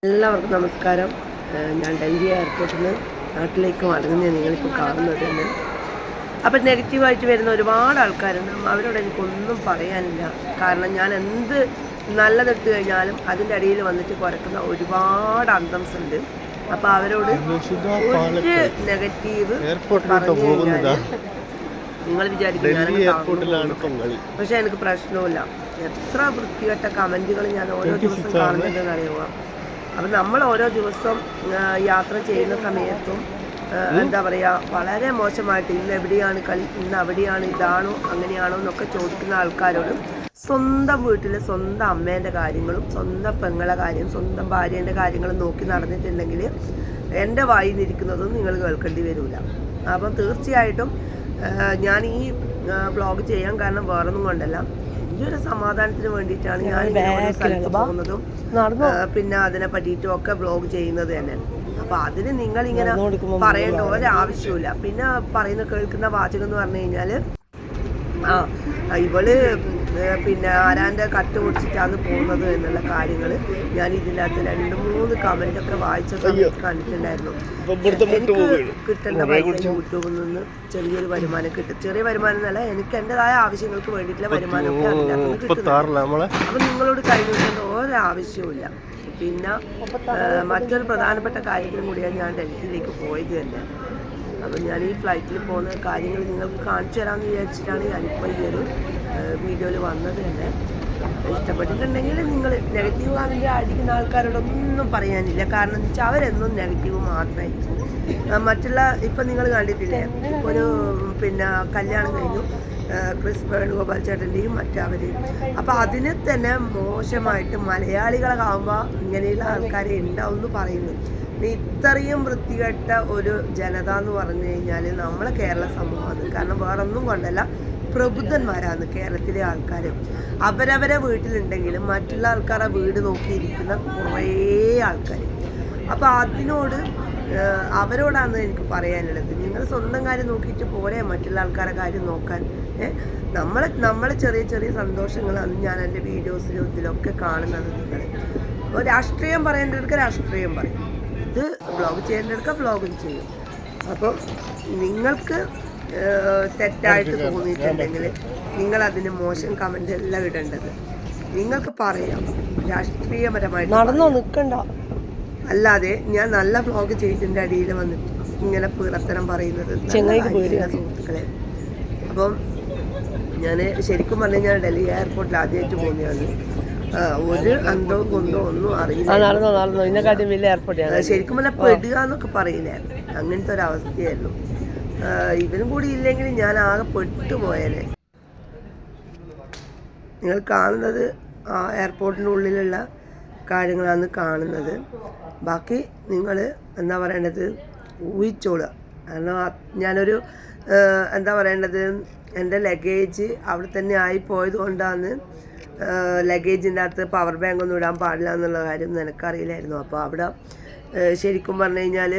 എല്ലാവർക്കും നമസ്കാരം. ഞാൻ ഡൽഹി എയർപോർട്ടിൽ നിന്ന് നാട്ടിലേക്ക് മടങ്ങുന്ന നിങ്ങളിപ്പോൾ കാണുന്നത് തന്നെ. അപ്പം നെഗറ്റീവായിട്ട് വരുന്ന ഒരുപാട് ആൾക്കാരുണ്ട്. അവരോട് എനിക്കൊന്നും പറയാനില്ല. കാരണം ഞാൻ എന്ത് നല്ലതിട്ട് കഴിഞ്ഞാലും അതിൻ്റെ അടിയിൽ വന്നിട്ട് കുരക്കുന്ന ഒരുപാട് അന്തംസ് ഉണ്ട്. അപ്പോൾ അവരോട് ഒരു നെഗറ്റീവ് പറഞ്ഞു കഴിഞ്ഞാൽ നിങ്ങൾ വിചാരിക്കും. പക്ഷേ എനിക്ക് പ്രശ്നമില്ല. എത്ര വൃത്തികെട്ട കമൻറ്റുകൾ ഞാൻ ഓരോ ദിവസം കാണുന്നുണ്ടെന്ന് അറിയുക. അപ്പം നമ്മൾ ഓരോ ദിവസം യാത്ര ചെയ്യുന്ന സമയത്തും എന്താ പറയുക, വളരെ മോശമായിട്ട് ഇന്ന് എവിടെയാണ് കളി, ഇന്ന് അവിടെയാണ്, ഇതാണോ അങ്ങനെയാണോ എന്നൊക്കെ ചോദിക്കുന്ന ആൾക്കാരോടും സ്വന്തം വീട്ടിൽ സ്വന്തം അമ്മേൻ്റെ കാര്യങ്ങളും സ്വന്തം പെങ്ങളെ കാര്യം സ്വന്തം ഭാര്യേൻ്റെ കാര്യങ്ങളും നോക്കി നടന്നിട്ടുണ്ടെങ്കിൽ എൻ്റെ വായിൽ നിന്നിരിക്കുന്നതും നിങ്ങൾ കേൾക്കേണ്ടി വരില്ല. അപ്പം തീർച്ചയായിട്ടും ഞാൻ ഈ വ്ളോഗ് ചെയ്യാൻ കാരണം വേറൊന്നും കൊണ്ടല്ല, എൻ്റെ ഒരു സമാധാനത്തിന് വേണ്ടിയിട്ടാണ് ഞാൻ സ്ഥലത്ത് പോകുന്നതും പിന്നെ അതിനെ പറ്റിയിട്ടും ഒക്കെ വ്ളോഗ് ചെയ്യുന്നത് തന്നെ. അപ്പോൾ അതിന് നിങ്ങളിങ്ങനെ പറയേണ്ട ഒരാവശ്യമില്ല. പിന്നെ കേൾക്കുന്ന വാചകം എന്ന് പറഞ്ഞു കഴിഞ്ഞാൽ ഇവള് പിന്നെ ആരാൻ്റെ കട്ട് പൊടിച്ചിട്ടാണ് പോകുന്നത് എന്നുള്ള കാര്യങ്ങൾ ഞാൻ ഇതിനകത്ത് 2-3 കമൻ്റൊക്കെ വായിച്ച സമയത്ത് കണ്ടിട്ടുണ്ടായിരുന്നു. എനിക്ക് കിട്ടേണ്ട പൈസ യൂട്യൂബിൽ നിന്ന് ചെറിയൊരു വരുമാനം കിട്ടും. ചെറിയ വരുമാനം എന്നല്ല, എനിക്ക് എൻ്റെതായ ആവശ്യങ്ങൾക്ക് വേണ്ടിയിട്ടുള്ള വരുമാനമൊക്കെ അതിനകത്ത് കിട്ടുന്നത്. അപ്പം നിങ്ങളോട് കഴിഞ്ഞിട്ടുണ്ട് ഒരാവശ്യമില്ല. പിന്നെ മറ്റൊരു പ്രധാനപ്പെട്ട കാര്യത്തിനും കൂടിയാണ് ഞാൻ ഡൽഹിയിലേക്ക് പോയത് തന്നെ. അപ്പം ഞാൻ ഈ ഫ്ലൈറ്റിൽ പോകുന്ന കാര്യങ്ങൾ നിങ്ങൾക്ക് കാണിച്ചു തരാമെന്ന് വിചാരിച്ചിട്ടാണ് ഞാനിപ്പോൾ ഈ ഒരു വീഡിയോയിൽ വന്നത് തന്നെ. ഇഷ്ടപ്പെട്ടിട്ടുണ്ടെങ്കിൽ നിങ്ങൾ നെഗറ്റീവ് അതിൻ്റെ അടിക്കുന്ന ആൾക്കാരോടൊന്നും പറയാനില്ല. കാരണം എന്ന് വെച്ചാൽ അവരെന്നും നെഗറ്റീവ് മാത്രമായിരിക്കും. മറ്റുള്ള ഇപ്പം നിങ്ങൾ കണ്ടിട്ടില്ലേ, ഒരു പിന്നെ കല്യാണം കഴിഞ്ഞു ക്രിസ് വേണുഗോപാൽ ചേട്ടൻ്റെയും മറ്റവരെയും. അപ്പോൾ അതിനെ തന്നെ മോശമായിട്ട് മലയാളികളാകുമ്പോൾ ഇങ്ങനെയുള്ള ആൾക്കാരെ ഉണ്ടാവും എന്ന് പറയുന്നു. ഇത്രയും വൃത്തികെട്ട ഒരു ജനത എന്ന് പറഞ്ഞു കഴിഞ്ഞാൽ നമ്മളെ കേരള സമൂഹമാണ്. കാരണം വേറൊന്നും കൊണ്ടല്ല, പ്രബുദ്ധന്മാരാണ് കേരളത്തിലെ ആൾക്കാർ. അവരവരെ വീട്ടിലുണ്ടെങ്കിലും മറ്റുള്ള ആൾക്കാരെ വീട് നോക്കിയിരിക്കുന്ന കുറേ ആൾക്കാർ. അപ്പോൾ അതിനോട് അവരോടാണ് എനിക്ക് പറയാനുള്ളത്. നിങ്ങൾ സ്വന്തം കാര്യം നോക്കിയിട്ട് പോരെ മറ്റുള്ള ആൾക്കാരുടെ കാര്യം നോക്കാൻ. നമ്മളെ ചെറിയ ചെറിയ സന്തോഷങ്ങളാണ് ഞാൻ എൻ്റെ വീഡിയോസിലും ഇതിലൊക്കെ കാണുന്നത്. നിങ്ങൾ അപ്പോൾ രാഷ്ട്രീയം പറയേണ്ടവർക്ക് രാഷ്ട്രീയം പറയും, ഇത് വ്ളോഗ് ചെയ്യേണ്ടവർക്ക് വ്ളോഗും ചെയ്യും. അപ്പം നിങ്ങൾക്ക് തെറ്റായിട്ട് തോന്നിയിട്ടുണ്ടെങ്കിൽ നിങ്ങളതിന് മോശം കമൻ്റ് എല്ലാം ഇടേണ്ടത്. നിങ്ങൾക്ക് പറയാം രാഷ്ട്രീയപരമായിട്ട്, നടന്നോ നിൽക്കണ്ട. അല്ലാതെ ഞാൻ നല്ല വ്ളോഗ് ചെയ്തതിൻ്റെ അടിയിൽ വന്നിട്ട് ഇങ്ങനെ പിറത്തരം പറയുന്നത് സുഹൃത്തുക്കളെ. അപ്പം ഞാൻ ശരിക്കും പറഞ്ഞു കഴിഞ്ഞാൽ ഡൽഹി എയർപോർട്ടിൽ ആദ്യമായിട്ട് പോകുന്നതാണ്. ഒരു അന്തോ കൊന്തോ ഒന്നും അറിയില്ല. ശരിക്കും പറഞ്ഞാൽ പെടുക എന്നൊക്കെ പറയില്ലേ, അങ്ങനത്തെ ഒരവസ്ഥയായിരുന്നു. ഇവനും കൂടി ഇല്ലെങ്കിൽ ഞാൻ ആകെ പെട്ടുപോയേനെ. നിങ്ങൾ കാണുന്നത് എയർപോർട്ടിനുള്ളിലുള്ള കാര്യങ്ങളാണ് കാണുന്നത്. ബാക്കി നിങ്ങൾ എന്താ പറയേണ്ടത് ഊഹിച്ചോളുക. കാരണം ഞാനൊരു എന്താ പറയേണ്ടത്, എൻ്റെ ലഗേജ് അവിടെ തന്നെ ആയിപ്പോയത് കൊണ്ടാണ് ലഗേജിൻ്റെ അകത്ത് പവർ ബാങ്ക് ഒന്നും ഇടാൻ പാടില്ല എന്നുള്ള കാര്യം നിനക്കറിയില്ലായിരുന്നു. അപ്പോൾ അവിടെ ശരിക്കും പറഞ്ഞു കഴിഞ്ഞാൽ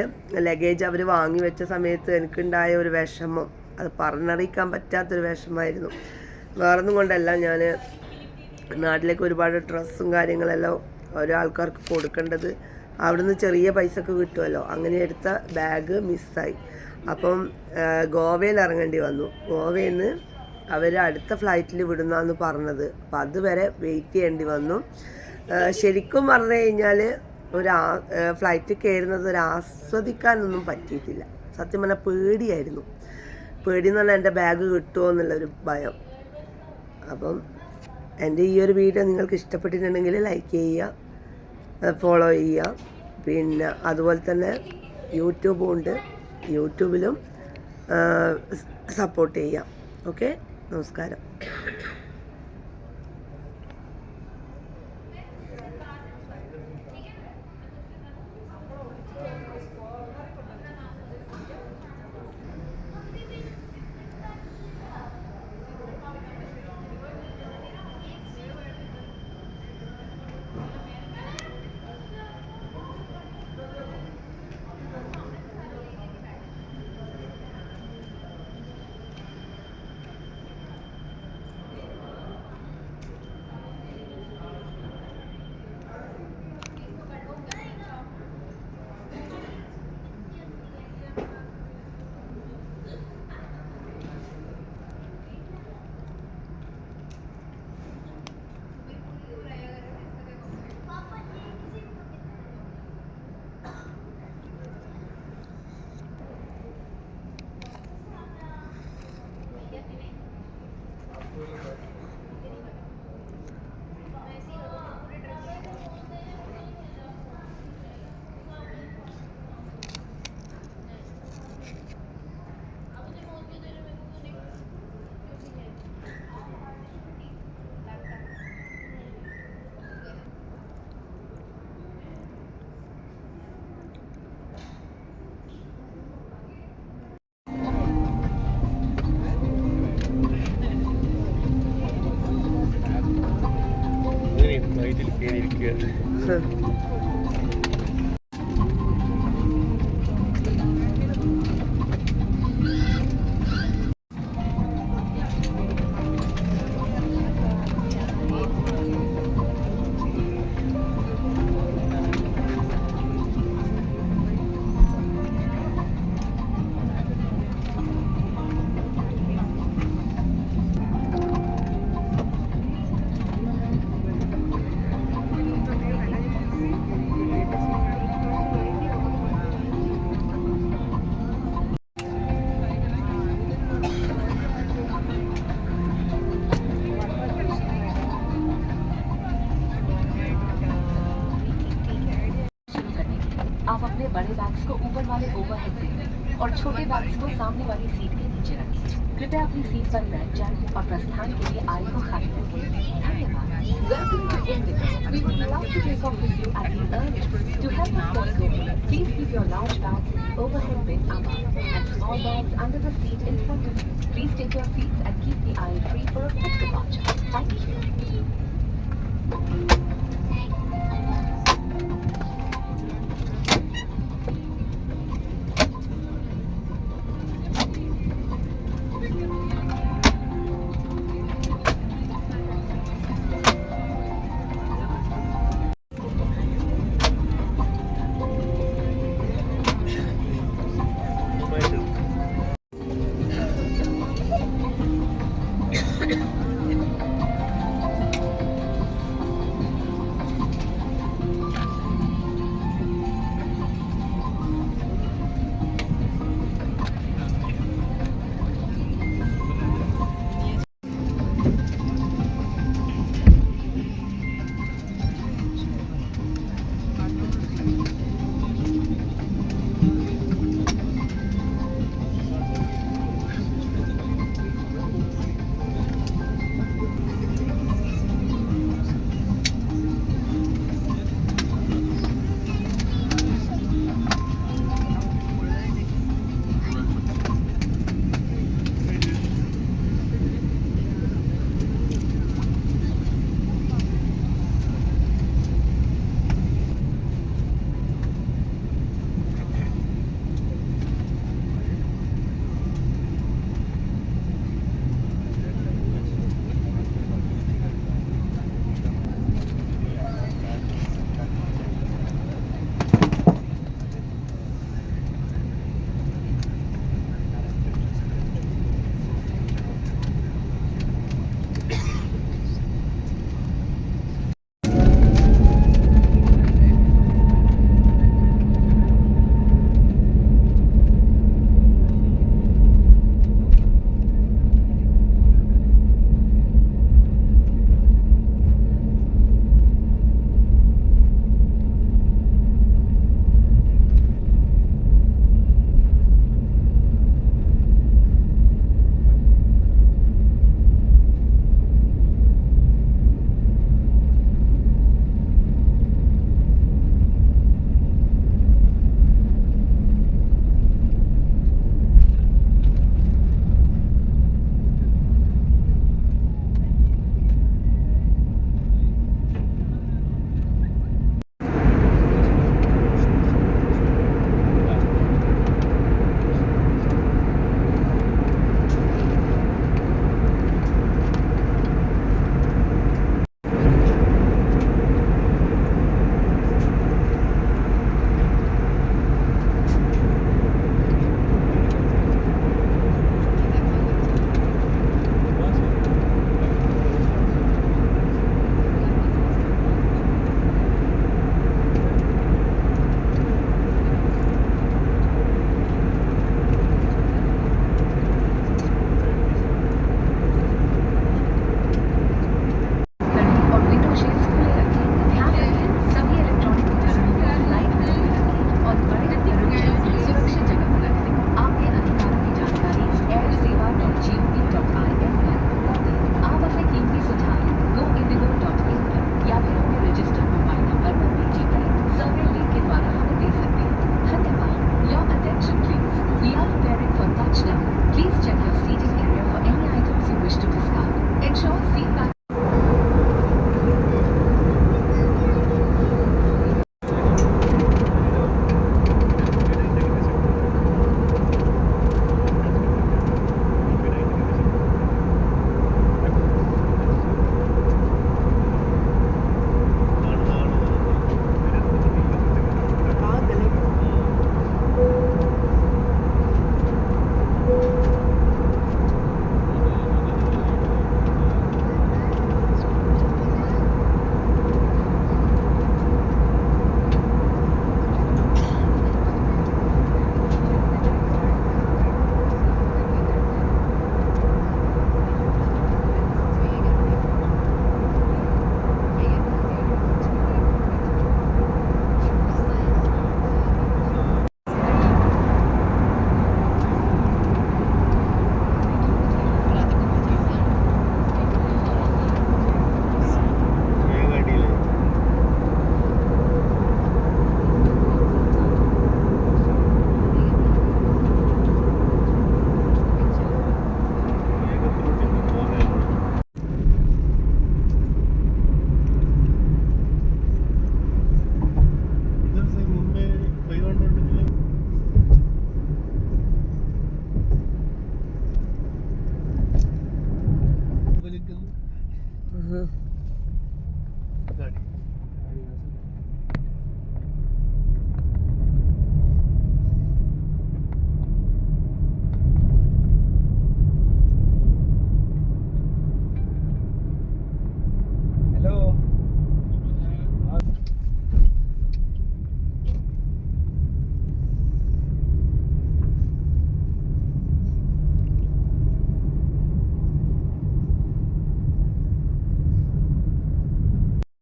ലഗേജ് അവർ വാങ്ങി വെച്ച സമയത്ത് എനിക്കുണ്ടായ ഒരു വിഷമം, അത് പറഞ്ഞറിയിക്കാൻ പറ്റാത്തൊരു വിഷമമായിരുന്നു. വേറൊന്നും കൊണ്ടല്ല, ഞാൻ നാട്ടിലേക്ക് ഒരുപാട് ഡ്രസ്സും കാര്യങ്ങളെല്ലാം ഓരോ ആൾക്കാർക്ക് കൊടുക്കേണ്ടത് അവിടുന്ന് ചെറിയ പൈസക്ക് കിട്ടുമല്ലോ, അങ്ങനെ എടുത്ത ബാഗ് മിസ്സായി. അപ്പം ഗോവയിൽ ഇറങ്ങേണ്ടി വന്നു. ഗോവയിൽ നിന്ന് അവർ അടുത്ത ഫ്ലൈറ്റിൽ വിടുന്നതെന്ന് പറഞ്ഞത്. അപ്പം അതുവരെ വെയിറ്റ് ചെയ്യേണ്ടി വന്നു. ശരിക്കും പറഞ്ഞു കഴിഞ്ഞാൽ ഫ്ലൈറ്റ് കയറുന്നത് ആസ്വദിക്കാനൊന്നും പറ്റിയിട്ടില്ല. സത്യം പറഞ്ഞാൽ പേടിയായിരുന്നു. പേടിയെന്ന് പറഞ്ഞാൽ എൻ്റെ ബാഗ് കിട്ടുമോ എന്നുള്ളൊരു ഭയം. അപ്പം എൻ്റെ ഈ ഒരു വീഡിയോ നിങ്ങൾക്ക് ഇഷ്ടപ്പെട്ടിട്ടുണ്ടെങ്കിൽ ലൈക്ക് ചെയ്യുക, ഫോളോ ചെയ്യുക. പിന്നെ അതുപോലെ തന്നെ യൂട്യൂബും ഉണ്ട്, യൂട്യൂബിലും സപ്പോർട്ട് ചെയ്യാം. ഓക്കെ, നമസ്കാരം. കയറിയിരിക്കുകയാണ്. आप अपने बड़े बैग्स को ऊपर वाले ओवरहेड बिन और छोटे बैग्स को सामने वाली सीट के नीचे रखें। कृपया अपनी सीट पर बैठ जाएं और प्रस्थान के लिए आय को खाली रखें। धन्यवाद। Welcome to Indigo. We would love to take off with you at the earliest. To help us get going, please keep your large bags in the overhead bin above and small bags under the seat in front of you. Please take your seats and keep the aisle free for a quick departure. Thank you.